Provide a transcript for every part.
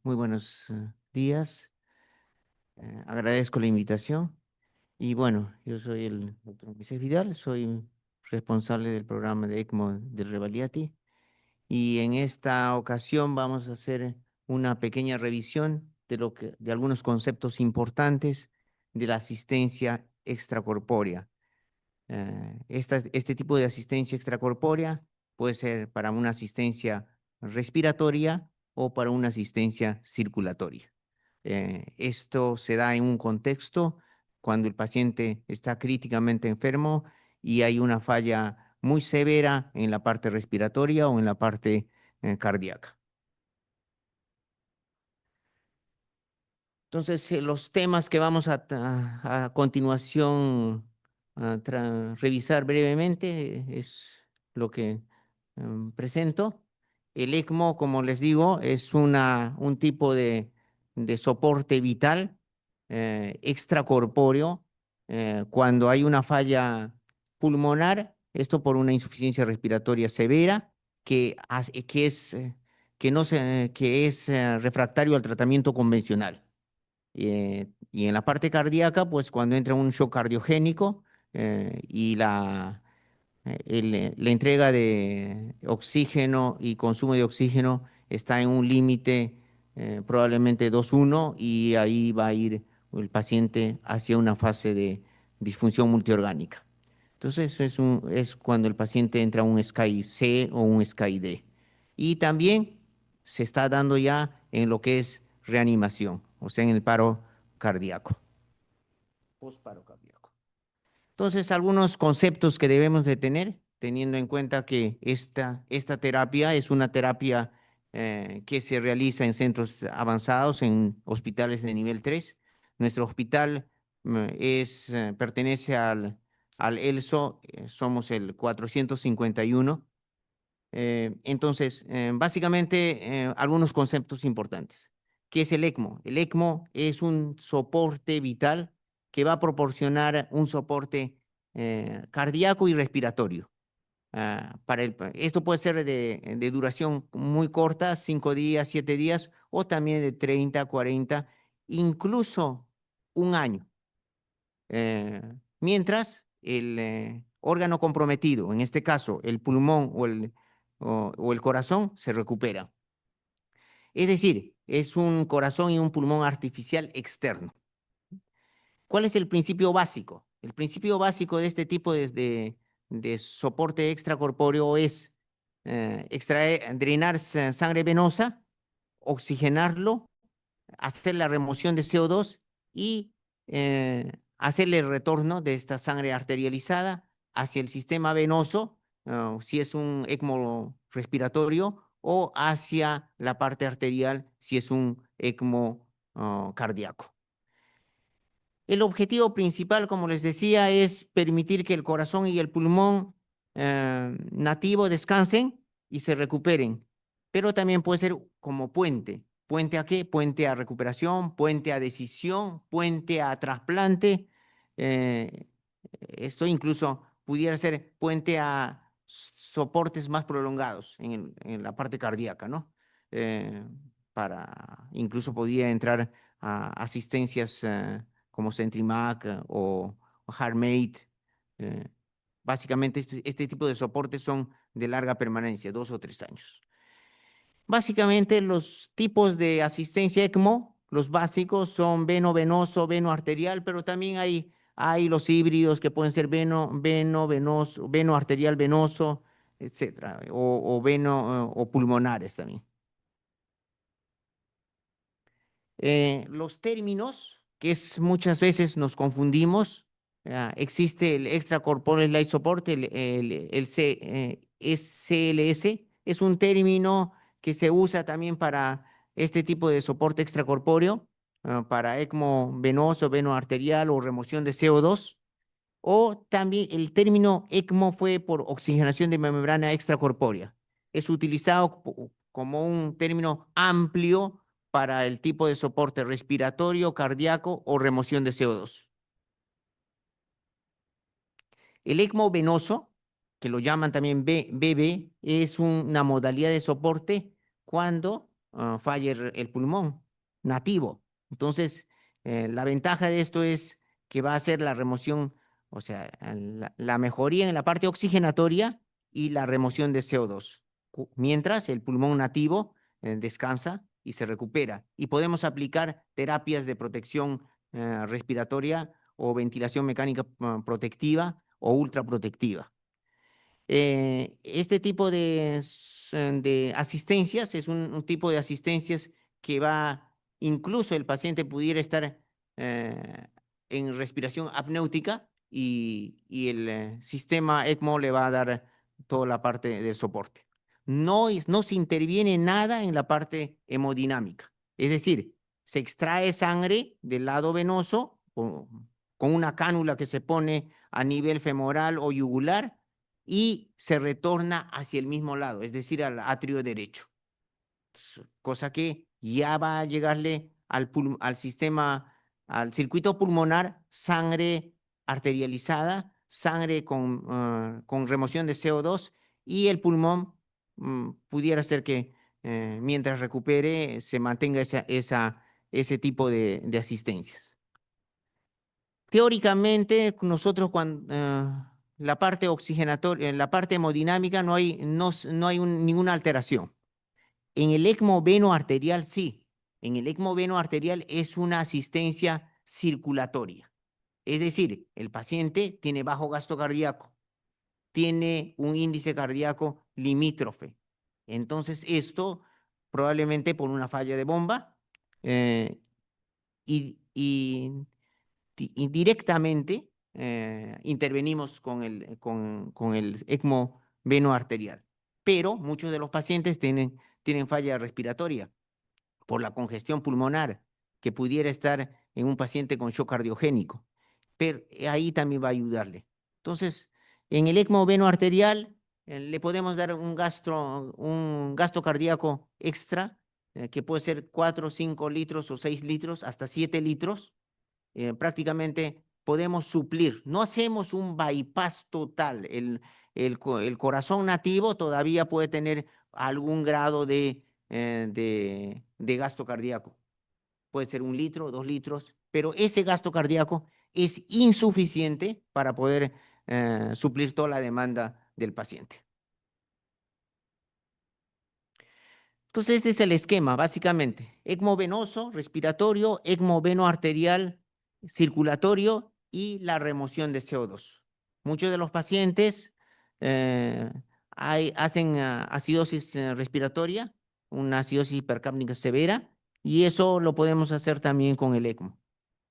Muy buenos días. Agradezco la invitación. Y bueno, yo soy el doctor Moisés Vidal, soy responsable del programa de ECMO de Revaliati. Y en esta ocasión vamos a hacer una pequeña revisión de algunos conceptos importantes de la asistencia extracorpórea. Este tipo de asistencia extracorpórea puede ser para una asistencia respiratoria o para una asistencia circulatoria. Esto se da en un contexto cuando el paciente está críticamente enfermo y hay una falla muy severa en la parte respiratoria o en la parte cardíaca. Entonces, los temas que vamos a continuación revisar brevemente es lo que presento. El ECMO, como les digo, es un tipo de soporte vital extracorpóreo cuando hay una falla pulmonar, esto por una insuficiencia respiratoria severa que es refractario al tratamiento convencional. Y en la parte cardíaca, pues cuando entra un shock cardiogénico y la entrega de oxígeno y consumo de oxígeno está en un límite probablemente 2:1 y ahí va a ir el paciente hacia una fase de disfunción multiorgánica. Entonces es cuando el paciente entra a un SCAI C o un SCAI D. Y también se está dando ya en lo que es reanimación, o sea, en el paro cardíaco, posparo cardíaco. Entonces, algunos conceptos que debemos de tener, teniendo en cuenta que esta terapia es una terapia que se realiza en centros avanzados, en hospitales de nivel 3. Nuestro hospital pertenece al ELSO, somos el 451. Entonces, básicamente, algunos conceptos importantes. ¿Qué es el ECMO? El ECMO es un soporte vital que va a proporcionar un soporte cardíaco y respiratorio. Esto puede ser de duración muy corta, 5 días, 7 días, o también de 30, 40, incluso un año. Mientras el órgano comprometido, en este caso el pulmón o el corazón, se recupera. Es decir, es un corazón y un pulmón artificial externo. ¿Cuál es el principio básico? El principio básico de este tipo de soporte extracorpóreo es drenar sangre venosa, oxigenarlo, hacer la remoción de CO2 y hacerle el retorno de esta sangre arterializada hacia el sistema venoso, si es un ECMO respiratorio, o hacia la parte arterial, si es un ECMO cardíaco. El objetivo principal, como les decía, es permitir que el corazón y el pulmón nativo descansen y se recuperen, pero también puede ser como puente. ¿Puente a qué? Puente a recuperación, puente a decisión, puente a trasplante. eh, Esto incluso pudiera ser puente a soportes más prolongados en la parte cardíaca, ¿no? Incluso podría entrar a asistencias como CentriMac o HeartMate. eh, Básicamente, este tipo de soportes son de larga permanencia, 2 o 3 años. Básicamente, los tipos de asistencia ECMO, los básicos son veno-venoso, veno-arterial, pero también hay los híbridos que pueden ser veno-venoso, veno-arterial-venoso, etcétera, o pulmonares también. Los términos, muchas veces nos confundimos. Existe el Extracorporeal Life Support, SLS, es un término que se usa también para este tipo de soporte extracorpóreo, para ECMO venoso, veno arterial o remoción de CO2. O también el término ECMO fue por oxigenación de membrana extracorpórea. Es utilizado como un término amplio para el tipo de soporte respiratorio, cardíaco o remoción de CO2. El ECMO venoso, que lo llaman también BB, es una modalidad de soporte cuando falle el pulmón nativo. Entonces, la ventaja de esto es que va a ser la remoción, o sea, la mejoría en la parte oxigenatoria y la remoción de CO2, mientras el pulmón nativo descansa y se recupera. Y podemos aplicar terapias de protección respiratoria o ventilación mecánica protectiva o ultraprotectiva. Este tipo de asistencias es un tipo de asistencias que va, incluso el paciente pudiera estar en respiración apnéutica y el sistema ECMO le va a dar toda la parte de soporte. No se interviene nada en la parte hemodinámica. Es decir, se extrae sangre del lado venoso con una cánula que se pone a nivel femoral o yugular y se retorna hacia el mismo lado, es decir, al atrio derecho. Cosa que ya va a llegarle al sistema, al circuito pulmonar, sangre arterializada, sangre con remoción de CO2 y el pulmón pudiera ser que mientras recupere se mantenga ese tipo de asistencias. Teóricamente, nosotros cuando la parte oxigenatoria, en la parte hemodinámica no hay ninguna alteración. En el ECMO veno arterial sí. En el ECMO veno arterial es una asistencia circulatoria. Es decir, el paciente tiene bajo gasto cardíaco, tiene un índice cardíaco limítrofe. Entonces, esto probablemente por una falla de bomba y directamente intervenimos con el ECMO veno arterial. Pero muchos de los pacientes tienen falla respiratoria por la congestión pulmonar que pudiera estar en un paciente con shock cardiogénico. Pero ahí también va a ayudarle. Entonces, en el ECMO veno arterial le podemos dar un gasto cardíaco extra que puede ser 4, 5 litros o 6 litros, hasta 7 litros. Prácticamente podemos suplir. No hacemos un bypass total. El corazón nativo todavía puede tener algún grado de gasto cardíaco. Puede ser 1 litro, 2 litros, pero ese gasto cardíaco es insuficiente para poder suplir toda la demanda del paciente. Entonces, este es el esquema, básicamente. ECMO venoso, respiratorio, ECMO veno arterial, circulatorio y la remoción de CO2. Muchos de los pacientes hacen acidosis respiratoria, una acidosis hipercápnica severa, y eso lo podemos hacer también con el ECMO.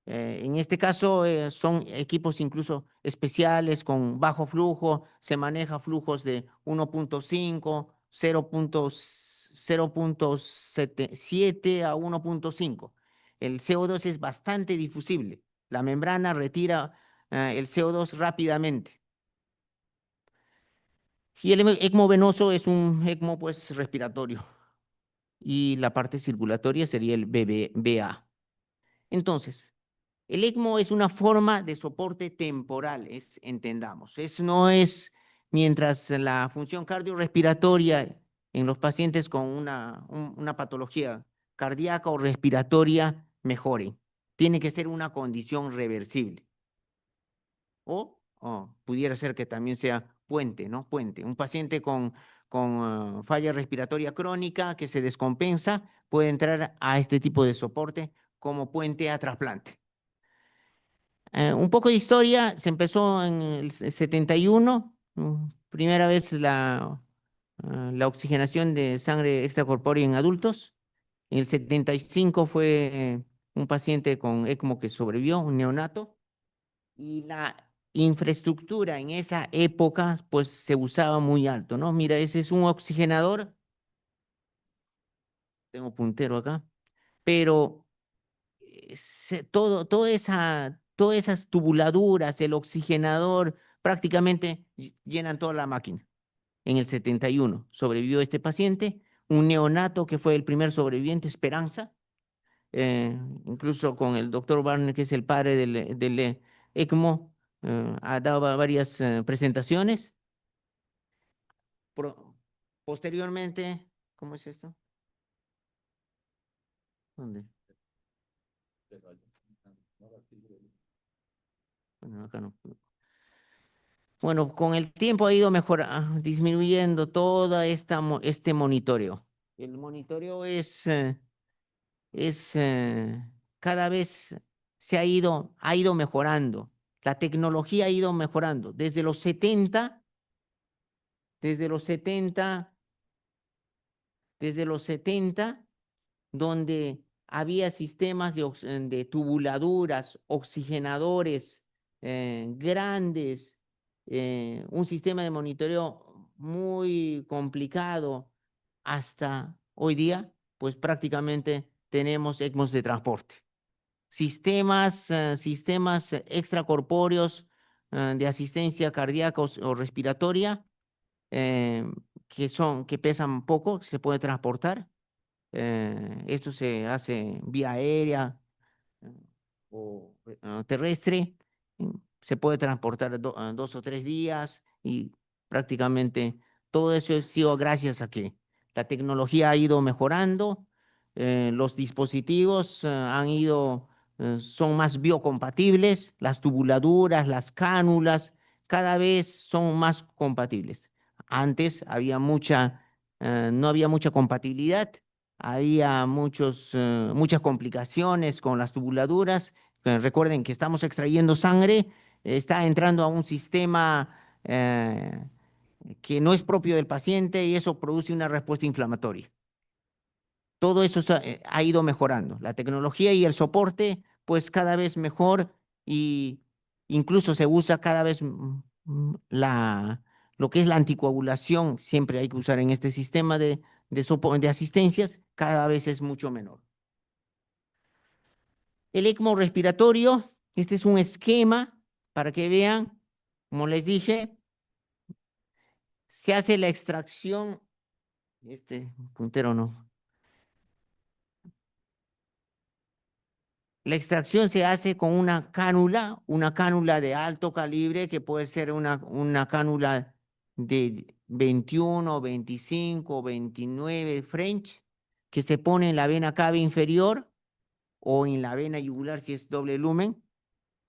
En este caso son equipos incluso especiales con bajo flujo, se maneja flujos de 1.5, 0.7 a 1.5. El CO2 es bastante difusible. La membrana retira el CO2 rápidamente. Y el ECMO venoso es un ECMO pues respiratorio. Y la parte circulatoria sería el BA. Entonces, el ECMO es una forma de soporte temporal, entendamos. No es mientras la función cardiorrespiratoria en los pacientes con una patología cardíaca o respiratoria mejore. Tiene que ser una condición reversible. O pudiera ser que también sea puente, ¿no? Puente. Un paciente con falla respiratoria crónica que se descompensa puede entrar a este tipo de soporte como puente a trasplante. Un poco de historia, se empezó en el 71, primera vez la oxigenación de sangre extracorpórea en adultos. En el 75 fue un paciente con ECMO que sobrevivió, un neonato, y la infraestructura en esa época pues se usaba muy alto, ¿no? Mira, ese es un oxigenador, tengo puntero acá, pero todas esas tubuladuras, el oxigenador, prácticamente llenan toda la máquina. En el 71 sobrevivió este paciente, un neonato que fue el primer sobreviviente, Esperanza, incluso con el doctor Barner, que es el padre del ECMO, ha dado varias presentaciones. Posteriormente, ¿cómo es esto? ¿Dónde? Bueno, acá no. Bueno, con el tiempo ha ido disminuyendo toda este monitoreo. El monitoreo es cada vez ha ido mejorando. La tecnología ha ido mejorando. Desde los 70, desde los 70, donde había sistemas de tubuladuras, oxigenadores grandes, un sistema de monitoreo muy complicado, hasta hoy día, pues prácticamente tenemos ECMOs de transporte. Sistemas extracorpóreos de asistencia cardíaca o respiratoria eh, que pesan poco, se puede transportar. Esto se hace vía aérea eh, o terrestre. Se puede transportar 2 o 3 días y prácticamente todo eso ha sido gracias a que la tecnología ha ido mejorando, los dispositivos son más biocompatibles, las tubuladuras, las cánulas, cada vez son más compatibles. Antes no había mucha compatibilidad, había muchas complicaciones con las tubuladuras. Recuerden que estamos extrayendo sangre, está entrando a un sistema que no es propio del paciente y eso produce una respuesta inflamatoria. Todo eso ha ido mejorando. La tecnología y el soporte, pues cada vez mejor y incluso se usa cada vez lo que es la anticoagulación, siempre hay que usar en este sistema de asistencias, cada vez es mucho menor. El ECMO respiratorio, este es un esquema para que vean, como les dije, se hace la extracción, este puntero no. La extracción se hace con una cánula de alto calibre, que puede ser una cánula de 21, 25, 29 French, que se pone en la vena cava inferior o en la vena yugular si es doble lumen.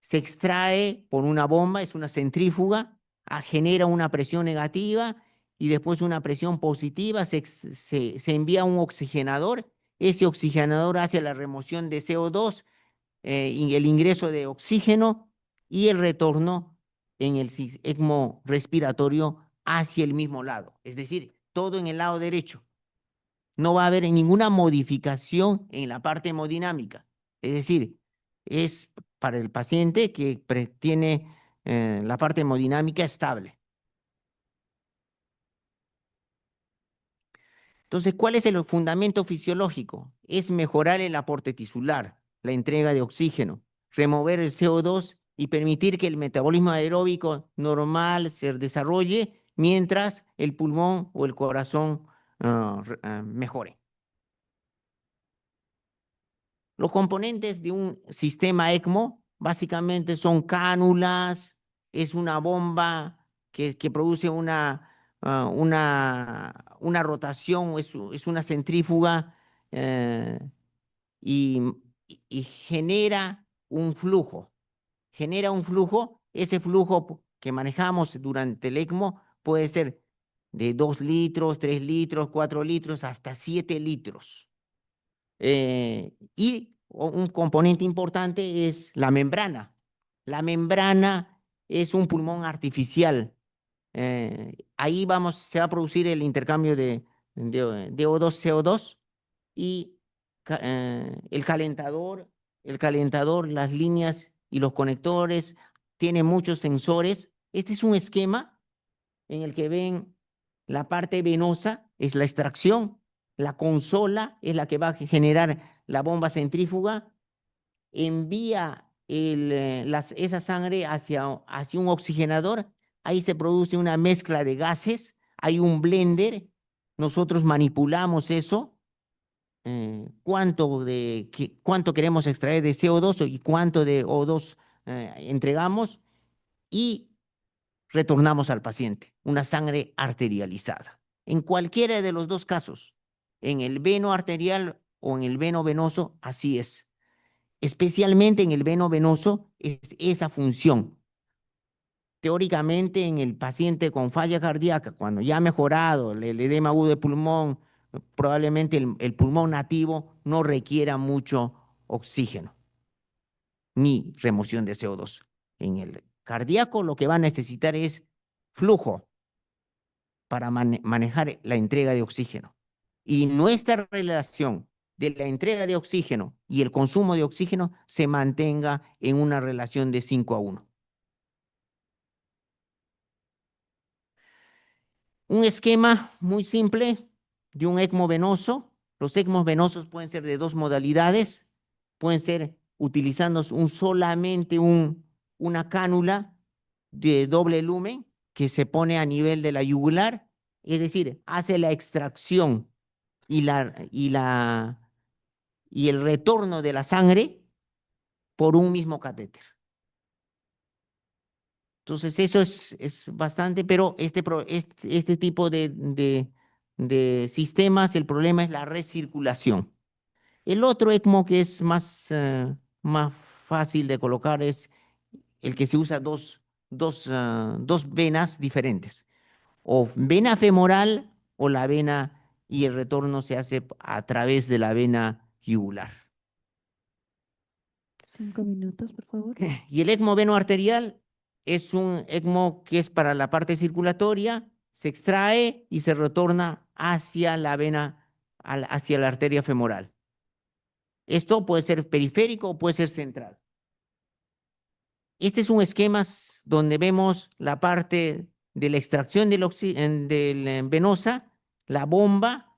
Se extrae por una bomba, es una centrífuga, genera una presión negativa y después una presión positiva, se envía a un oxigenador, ese oxigenador hace la remoción de CO2, y el ingreso de oxígeno y el retorno en el ECMO respiratorio hacia el mismo lado, es decir, todo en el lado derecho. No va a haber ninguna modificación en la parte hemodinámica, es decir, es para el paciente que tiene la parte hemodinámica estable. Entonces, ¿cuál es el fundamento fisiológico? Es mejorar el aporte tisular, la entrega de oxígeno, remover el CO2 y permitir que el metabolismo aeróbico normal se desarrolle mientras el pulmón o el corazón mejore. Los componentes de un sistema ECMO básicamente son cánulas, es una bomba que produce una rotación, es una centrífuga y, y genera un flujo. Ese flujo que manejamos durante el ECMO puede ser de 2 litros, 3 litros, 4 litros, hasta 7 litros. Y un componente importante es la membrana. La membrana es un pulmón artificial. Ahí se va a producir el intercambio de O2, CO2 y el calentador, las líneas y los conectores, tiene muchos sensores. Este es un esquema en el que ven la parte venosa, es la extracción, la consola es la que va a generar la bomba centrífuga, envía esa sangre hacia un oxigenador, ahí se produce una mezcla de gases, hay un blender, nosotros manipulamos eso, cuánto queremos extraer de CO2 y cuánto de O2 entregamos y retornamos al paciente una sangre arterializada. En cualquiera de los dos casos, en el veno arterial o en el veno venoso, así es. Especialmente en el veno venoso es esa función. Teóricamente, en el paciente con falla cardíaca, cuando ya ha mejorado el edema agudo de pulmón, probablemente el pulmón nativo no requiera mucho oxígeno ni remoción de CO2. En el cardíaco lo que va a necesitar es flujo para manejar la entrega de oxígeno. Y nuestra relación de la entrega de oxígeno y el consumo de oxígeno se mantenga en una relación de 5:1. Un esquema muy simple de un ECMO venoso. Los ECMOs venosos pueden ser de dos modalidades. Pueden ser utilizando solamente una cánula de doble lumen que se pone a nivel de la yugular, es decir, hace la extracción y el retorno de la sangre por un mismo catéter. Entonces, eso es bastante, pero este tipo de sistemas, el problema es la recirculación. El otro ECMO que es más fácil de colocar es el que se usa dos venas diferentes, o vena femoral o la vena, y el retorno se hace a través de la vena yugular. 5 minutos, por favor. Y el ECMO venoarterial es un ECMO que es para la parte circulatoria, se extrae y se retorna hacia la vena, hacia la arteria femoral. Esto puede ser periférico o puede ser central. Este es un esquema donde vemos la parte de la extracción del venosa, la bomba,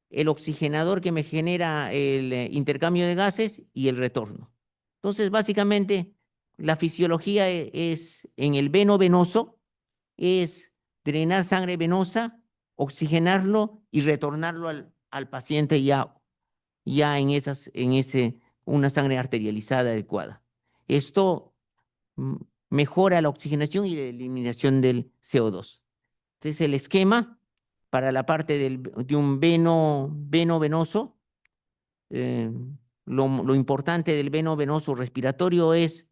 el oxigenador que me genera el intercambio de gases y el retorno. Entonces, básicamente, la fisiología es en el veno venoso, es drenar sangre venosa, oxigenarlo y retornarlo al paciente ya una sangre arterializada adecuada. Esto mejora la oxigenación y la eliminación del CO2. Este es el esquema para la parte de un veno venoso. Lo importante del veno venoso respiratorio es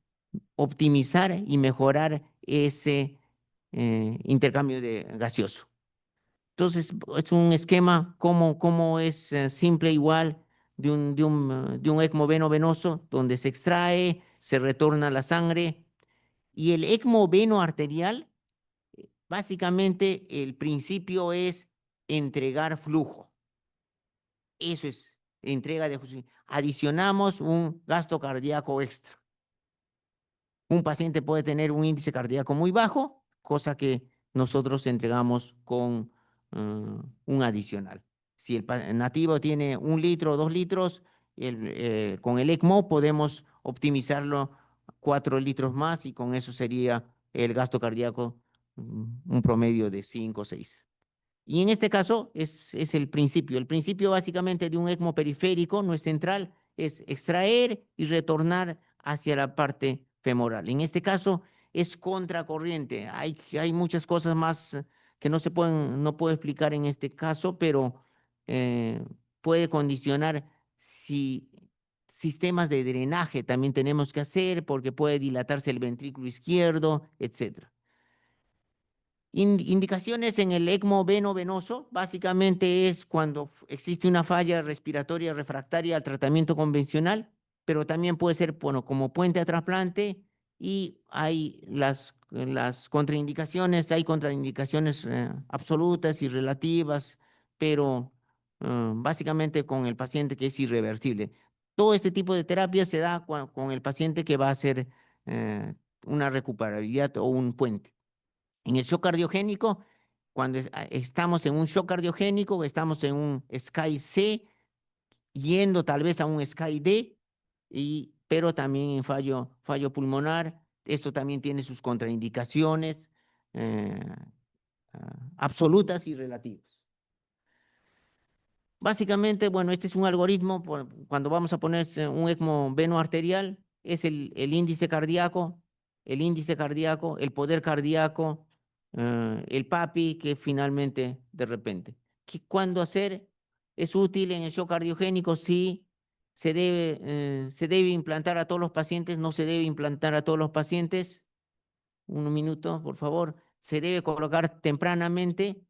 optimizar y mejorar ese intercambio gaseoso. Entonces, es un esquema como es simple igual de un ECMO veno venoso, donde se extrae, se retorna la sangre. Y el ECMO veno arterial, básicamente el principio es entregar flujo. Eso es entrega de flujo. Adicionamos un gasto cardíaco extra. Un paciente puede tener un índice cardíaco muy bajo, cosa que nosotros entregamos con un adicional. Si el nativo tiene 1 litro o 2 litros, con el ECMO podemos optimizarlo 4 litros más y con eso sería el gasto cardíaco un promedio de 5 o 6. Y en este caso es el principio. El principio básicamente de un ECMO periférico, no es central, es extraer y retornar hacia la parte femoral. En este caso es contracorriente. Hay muchas cosas más que no puedo explicar en este caso, pero puede condicionar si sistemas de drenaje también tenemos que hacer porque puede dilatarse el ventrículo izquierdo, etcétera. Indicaciones en el ECMO venoso, básicamente es cuando existe una falla respiratoria refractaria al tratamiento convencional, pero también puede ser como puente a trasplante, y hay las contraindicaciones, hay contraindicaciones absolutas y relativas, pero básicamente con el paciente que es irreversible. Todo este tipo de terapia se da con el paciente que va a hacer una recuperabilidad o un puente. En el shock cardiogénico, cuando estamos en un shock cardiogénico, estamos en un SCAI C, yendo tal vez a un SCAI D, pero también en fallo pulmonar. Esto también tiene sus contraindicaciones absolutas y relativas. Básicamente, bueno, este es un algoritmo. Cuando vamos a poner un ECMO venoarterial, es el índice cardíaco, el poder cardíaco, el PAPI, que finalmente de repente. ¿Cuándo hacer? ¿Es útil en el shock cardiogénico? Sí. Se debe implantar a todos los pacientes? ¿No se debe implantar a todos los pacientes? Un minuto, por favor. Se debe colocar tempranamente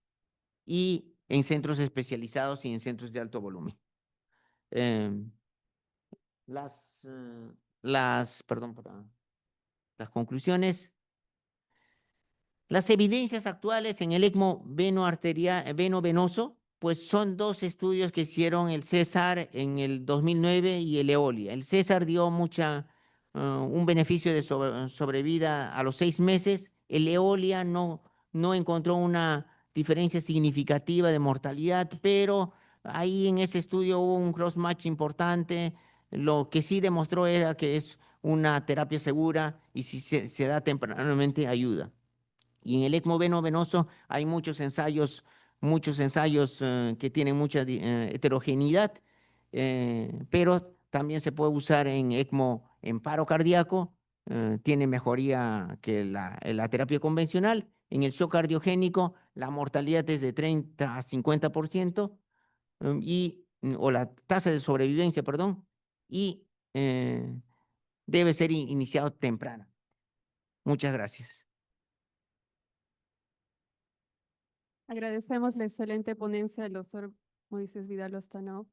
y en centros especializados y en centros de alto volumen. Em, perdón, las conclusiones. Las evidencias actuales en el ECMO veno-venoso, pues son dos estudios que hicieron el César en el 2009 y el Eolia. El César dio un beneficio de sobrevida a los 6 meses. El Eolia no encontró una diferencia significativa de mortalidad, pero ahí en ese estudio hubo un cross-match importante. Lo que sí demostró era que es una terapia segura y si se da tempranamente ayuda. Y en el ECMO venoso hay muchos ensayos que tienen mucha heterogeneidad, pero también se puede usar en ECMO en paro cardíaco, tiene mejoría que la terapia convencional. En el shock cardiogénico, la mortalidad es de 30 a 50%, o la tasa de sobrevivencia, perdón, y debe ser iniciado temprano. Muchas gracias. Agradecemos la excelente ponencia del doctor Moisés Vidal Ostanov.